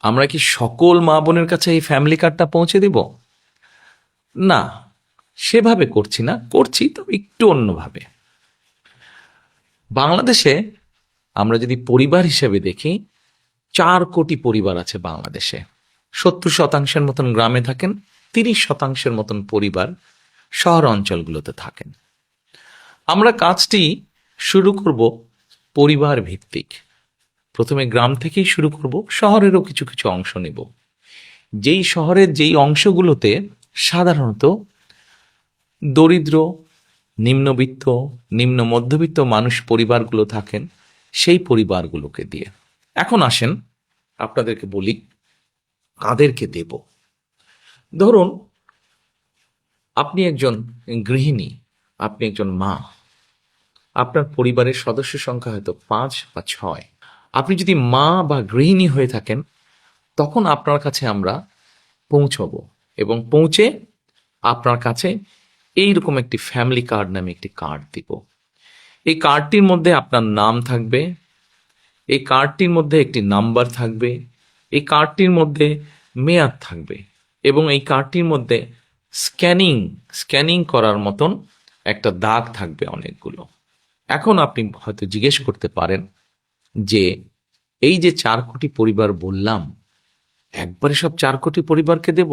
আমরা কি সকল মা বোনের কাছে এই ফ্যামিলি কার্ডটা পৌঁছে দিব? না, সেভাবে করছি না, করছি তবে একটু অন্যভাবে। বাংলাদেশে আমরা যদি পরিবার হিসেবে দেখি, 4 কোটি পরিবার আছে বাংলাদেশে। 70% মতন গ্রামে থাকেন, 30% মতন পরিবার শহর অঞ্চলগুলোতে থাকেন। আমরা কাজটি শুরু করব পরিবার ভিত্তিক। প্রথমে গ্রাম থেকেই শুরু করব, শহরেরও কিছু কিছু অংশ নেব। যেই শহরের যেই অংশগুলোতে সাধারণত দরিদ্র, নিম্নবিত্ত, নিম্ন মধ্যবিত্ত মানুষ পরিবারগুলো থাকেন, সেই পরিবারগুলোকে দিয়ে। এখন আসেন আপনাদেরকে বলি কাদেরকে দেব। ধরুন আপনি একজন গৃহিণী, আপনি একজন মা, আপনার পরিবারের সদস্য সংখ্যা হয়তো 5 বা 6। আপনি যদি মা বা গৃহিণী হয়ে থাকেন, তখন আপনার কাছে আমরা পৌঁছবো এবং পৌঁছে আপনার কাছে এইরকম একটি ফ্যামিলি কার্ড নামে একটি কার্ড দিব। এই কার্ডটির মধ্যে আপনার নাম থাকবে, এই কার্ডটির মধ্যে একটি নাম্বার থাকবে, এই কার্ডটির মধ্যে মেয়াদ থাকবে এবং এই কার্ডটির মধ্যে স্ক্যানিং করার মতন একটা দাগ থাকবে অনেকগুলো। এখন আপনি হয়তো জিজ্ঞেস করতে পারেন যে এই যে 4 কোটি পরিবার বললাম, একবারে সব 4 কোটি পরিবারকে দেব?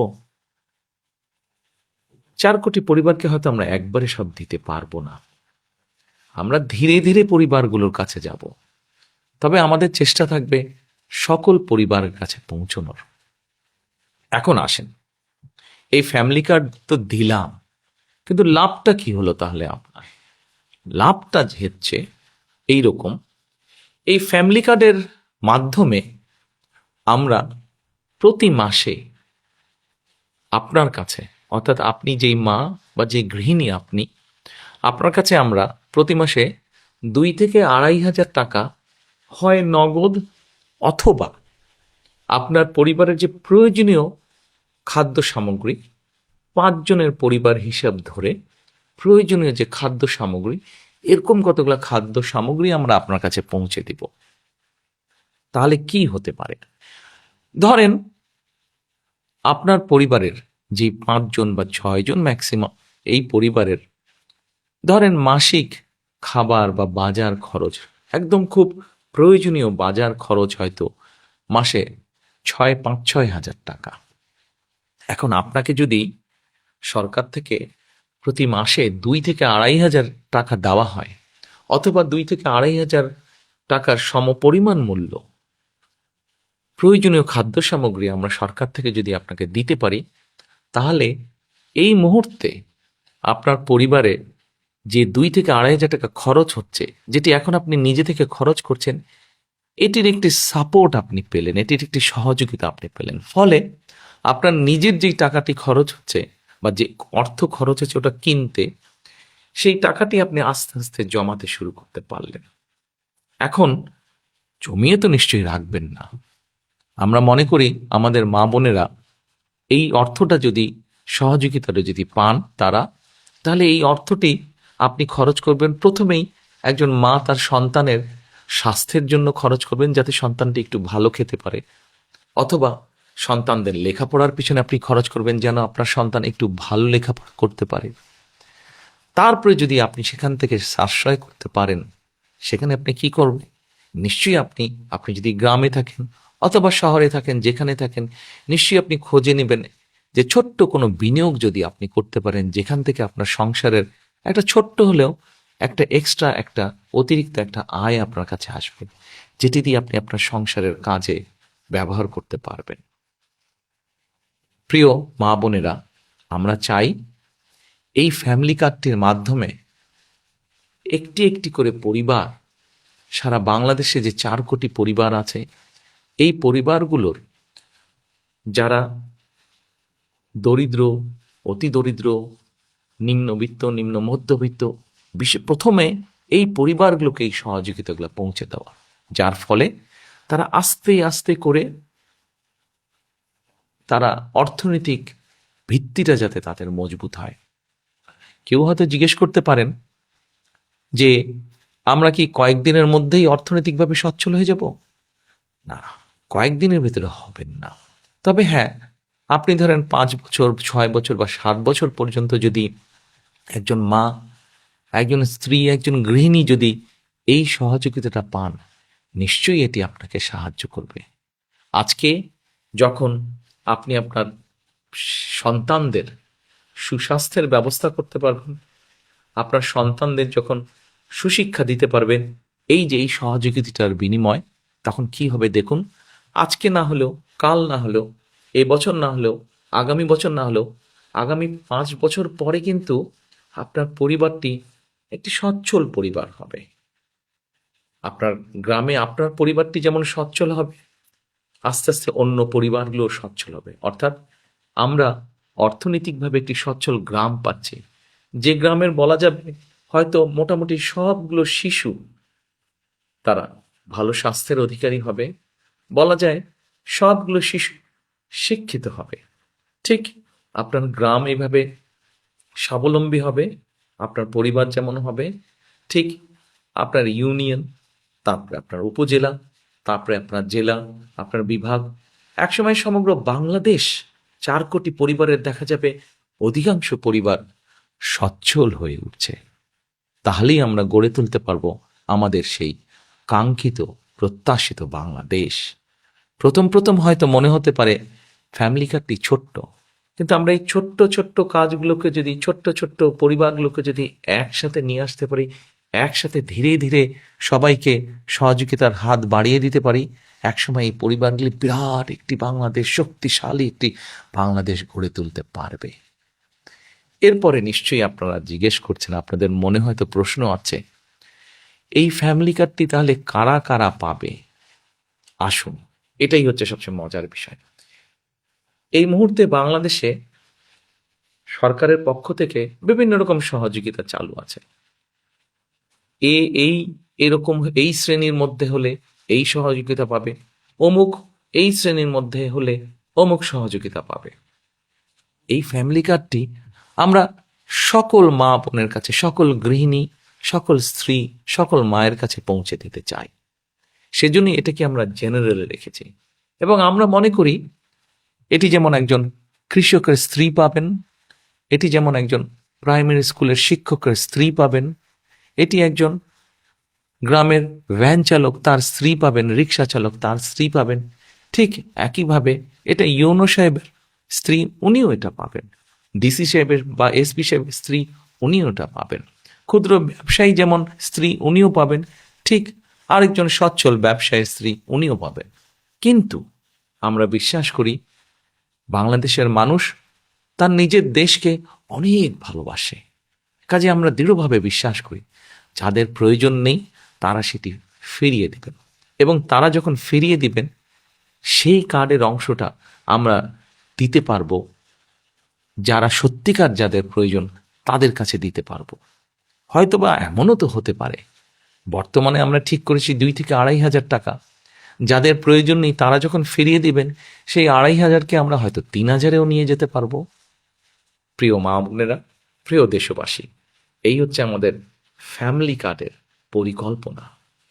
4 কোটি পরিবারকে হয়তো আমরা একবারে সব দিতে পারবো না। আমরা ধীরে ধীরে পরিবারগুলোর কাছে যাব, তবে আমাদের চেষ্টা থাকবে সকল পরিবারের কাছে পৌঁছানোর। এখন আসেন, এই ফ্যামিলি কার্ড তো দিলাম, কিন্তু লাভটা কি হলো তাহলে আপনার? লাভটা হচ্ছে এইরকম, এই ফ্যামিলি কার্ডের মাধ্যমে আমরা প্রতি মাসে আপনার কাছে, অর্থাৎ আপনি যেই মা বা যে গৃহিণী আপনি, আপনার কাছে আমরা প্রতি মাসে 2 থেকে 2,500 টাকা হয় নগদ অথবা আপনার পরিবারের যে প্রয়োজনীয় খাদ্য সামগ্রী, 5 জনের পরিবার হিসাব ধরে প্রয়োজনীয় যে খাদ্য সামগ্রী, এরকম কতগুলো খাদ্য সামগ্রী আমরা আপনার কাছে পৌঁছে দিব। তাহলে কি হতে পারে? ধরেন আপনার পরিবারের যে 5 জন বা 6 জন ম্যাক্সিমাম, এই পরিবারের ধরেন মাসিক খাবার বা বাজার খরচ, একদম খুব প্রয়োজনীয় বাজার খরচ হয়তো মাসে 5-6 হাজার টাকা। এখন আপনাকে যদি সরকার থেকে প্রতি মাসে 2 থেকে 2,500 টাকা দেওয়া হয়, অথবা 2 থেকে 2,500 টাকার সমপরিমাণ মূল্য প্রয়োজনীয় খাদ্য সামগ্রী আমরা সরকার থেকে যদি আপনাকে দিতে পারি, তাহলে এই মুহূর্তে আপনার পরিবারে যে 2 থেকে 2,500 টাকা খরচ হচ্ছে, যেটি এখন আপনি নিজে থেকে খরচ করছেন, এটির একটি সাপোর্ট আপনি পেলেন, এটির একটি সহযোগিতা আপনি পেলেন। ফলে আপনার নিজের যেই টাকাটি খরচ হচ্ছে বা যে অর্থ খরচ হচ্ছে ওটা কিনতে, সেই টাকাটি আপনি আস্তে আস্তে জমাতে শুরু করতে পারলেন। এখন জমিয়ে তো নিশ্চয়ই রাখবেন না। আমরা মনে করি আমাদের মা বোনেরা এই অর্থটা যদি, সহযোগিতাটা যদি পান তারা, তাহলে এই অর্থটি আপনি খরচ করবেন প্রথমেই একজন মা তার সন্তানের স্বাস্থ্যের জন্য খরচ করবেন, যাতে সন্তানটি একটু ভালো খেতে পারে, অথবা সন্তানদের লেখাপড়ার পিছনে আপনি খরচ করবেন যেন আপনার সন্তান একটু ভালো লেখাপড়া করতে পারে। তারপরে যদি আপনি সেখান থেকে সাশ্রয় করতে পারেন, সেখানে আপনি কি করবেন? নিশ্চয়ই আপনি যদি গ্রামে থাকেন অথবা শহরে থাকেন, যেখানে থাকেন, নিশ্চয়ই আপনি খোঁজে নেবেন যে ছোট্ট কোনো বিনিয়োগ যদি আপনি করতে পারেন, যেখান থেকে আপনার সংসারের একটা ছোট্ট হলেও একটা এক্সট্রা, একটা অতিরিক্ত একটা আয় আপনার কাছে আসবে, যেটি দিয়ে আপনি আপনার সংসারের কাজে ব্যবহার করতে পারবেন। প্রিয় মা বোনেরা, আমরা চাই এই ফ্যামিলি কার্ডটির মাধ্যমে একটি একটি করে পরিবার, সারা বাংলাদেশে যে 4 কোটি পরিবার আছে, এই পরিবারগুলোর যারা দরিদ্র, অতি দরিদ্র, নিম্নবিত্ত, নিম্ন মধ্যবিত্ত, প্রথমে এই পরিবারগুলোকে এই সহযোগিতাগুলো পৌঁছে দেওয়া, যার ফলে তারা আস্তে আস্তে করে তারা অর্থনৈতিক ভিত্তিটা যাতে তাদের মজবুত হয়। কেউ হয়তো জিজ্ঞেস করতে পারেন যে আমরা কি কয়েকদিনের মধ্যেই অর্থনৈতিকভাবে সচ্ছল হয়ে যাব? না, কয়েকদিনের ভেতরে হবেন না। তবে হ্যাঁ, আপনি ধরেন 5 বছর, 6 বছর বা 7 বছর পর্যন্ত যদি একজন মা, একজন স্ত্রী, একজন গৃহিণী যদি এই সহযোগিতাটা পান, নিশ্চয়ই এটি আপনাকে সাহায্য করবে। আজকে যখন আপনি আপনার সন্তানদের সুস্বাস্থ্যের ব্যবস্থা করতে পারবেন, আপনার সন্তানদের যখন সুশিক্ষা দিতে পারবেন, এই যে এই সহযোগিতার বিনিময়, তখন কি হবে দেখুন। আজকে না হলেও, কাল না হলেও, এই বছর না হলেও, আগামী বছর না হলেও, আগামী 5 বছর পরে কিন্তু আপনার পরিবারটি একটি সচ্ছল পরিবার হবে। আপনার গ্রামে আপনার পরিবারটি যেমন সচ্ছল হবে, আস্তে আস্তে অন্য পরিবারগুলো সচ্ছল হবে। অর্থাৎ আমরা অর্থনৈতিকভাবে একটি সচ্ছল গ্রাম পাচ্ছি, যে গ্রামের বলা যাবে হয়তো মোটামুটি সবগুলো শিশু তারা ভালো স্বাস্থ্যের অধিকারী হবে, বলা যায় সবগুলো শিশু শিক্ষিত হবে। ঠিক আপনার গ্রাম এইভাবে স্বাবলম্বী হবে, আপনার পরিবার যেমন হবে, ঠিক আপনার ইউনিয়ন, তারপরে আপনার উপজেলা, তারপরে আপনার জেলা, আপনার বিভাগ, একসময় সমগ্র বাংলাদেশ 4 কোটি পরিবারের দেখা যাবে অধিকাংশ পরিবার সচ্ছল হয়ে উঠছে। তাহলেই আমরা গড়ে তুলতে পারবো আমাদের সেই কাঙ্ক্ষিত প্রত্যাশিত বাংলাদেশ। প্রথম প্রথম হয়তো মনে হতে পারে ফ্যামিলি কার্ডটি ছোট্ট, কিন্তু আমরা এই ছোট্ট ছোট্ট কাজগুলোকে যদি, ছোট্ট ছোট্ট পরিবারগুলোকে যদি একসাথে নিয়ে আসতে পারি, একসাথে ধীরে ধীরে সবাইকে সহযোগিতার হাত বাড়িয়ে দিতে পারি, একসময় এই পরিবারগুলি বিরাট একটি বাংলাদেশ, শক্তিশালী একটি বাংলাদেশ গড়ে তুলতে পারবে। এরপরে নিশ্চয়ই আপনারা জিজ্ঞেস করছেন, আপনাদের মনে হয়তো প্রশ্ন আছে, এই ফ্যামিলি কার্ডটি তাহলে কারা কারা পাবে? আসুন, এটাই হচ্ছে সবচেয়ে মজার বিষয়। এই মুহূর্তে বাংলাদেশে সরকারের পক্ষ থেকে বিভিন্ন রকম সহযোগিতা চালু আছে। এই এরকম এই শ্রেণীর মধ্যে হলে এই সহযোগিতা পাবে, অমুক এই শ্রেণীর মধ্যে হলে অমুক সহযোগিতা পাবে। এই ফ্যামিলি কার্ডটি আমরা সকল মা বোনের কাছে, সকল গৃহিণী, সকল স্ত্রী, সকল মায়ের কাছে পৌঁছে দিতে চাই। সেজন্যই এটাকে আমরা জেনারেলে রেখেছি। এবং আমরা মনে করি এটি যেমন একজন কৃষকের স্ত্রী পাবেন, এটি যেমন একজন প্রাইমারি স্কুলের শিক্ষকের স্ত্রী পাবেন, এটি একজন গ্রামের ভ্যান চালক তার স্ত্রী পাবেন, রিক্সা চালক তার স্ত্রী পাবেন, ঠিক একইভাবে এটা ইউনো সাহেবের স্ত্রী, উনিও এটা পাবেন। ডিসি সাহেবের বা এসপি সাহেবের স্ত্রী, উনিও এটা পাবেন। ক্ষুদ্র ব্যবসায়ী যেমন স্ত্রী, উনিও পাবেন, ঠিক আরেকজন সচ্ছল ব্যবসায়ীর স্ত্রী, উনিও পাবেন। কিন্তু আমরা বিশ্বাস করি বাংলাদেশের মানুষ তার নিজের দেশকে অনেক ভালোবাসে। কাজে আমরা দৃঢ়ভাবে বিশ্বাস করি যাদের প্রয়োজন নেই তারা সেটি ফিরিয়ে দিবেন, এবং তারা যখন ফিরিয়ে দিবেন সেই কার্ডের অংশটা আমরা দিতে পারবো যারা সত্যিকার যাদের প্রয়োজন তাদের কাছে দিতে পারবো। হয়তোবা এমনও তো হতে পারে বর্তমানে আমরা ঠিক করেছি 2 থেকে 2,500 টাকা, যাদের প্রয়োজন নেই তারা যখন ফিরিয়ে দিবেন সেই 2,500কে আমরা হয়তো 3,000-এও নিয়ে যেতে পারবো। প্রিয় মা বোনেরা, প্রিয় দেশবাসী, এই হচ্ছে আমাদের ফ্যামিলি কার্ডের পরিকল্পনা।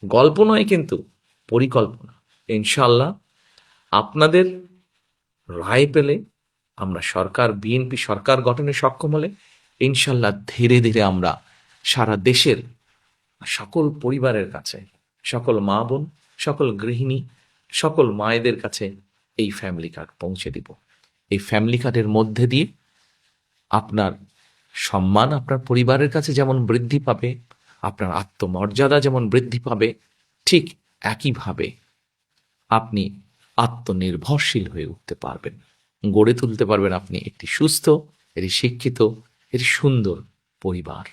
গল্প নয় কিন্তু পরিকল্পনা। ইনশাল্লাহ আপনাদের রায় পেলে আমরা সরকার, বিএনপি সরকার গঠনে সক্ষম হলে ইনশাল্লাহ ধীরে ধীরে আমরা সারা দেশের সকল পরিবারের কাছে, সকল মা বোন, সকল গৃহিণী, সকল মায়েদের কাছে এই ফ্যামিলি কার্ড পৌঁছে দিব। এই ফ্যামিলি কার্ডের মধ্যে দিয়ে আপনার সম্মান আপনার পরিবারের কাছে যেমন বৃদ্ধি পাবে, আপনার আত্মমর্যাদা যেমন বৃদ্ধি পাবে, ঠিক একইভাবে আপনি আত্মনির্ভরশীল হয়ে উঠতে পারবেন, গড়ে তুলতে পারবেন আপনি একটি সুস্থ, একটি শিক্ষিত, একটি সুন্দর পরিবার।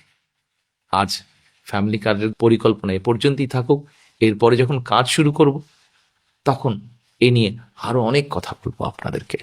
আজ ফ্যামিলি কার্ডের পরিকল্পনা এ পর্যন্তই থাকুক। এরপরে যখন কাজ শুরু করব তখন এ নিয়ে আরো অনেক কথা বলবো আপনাদেরকে।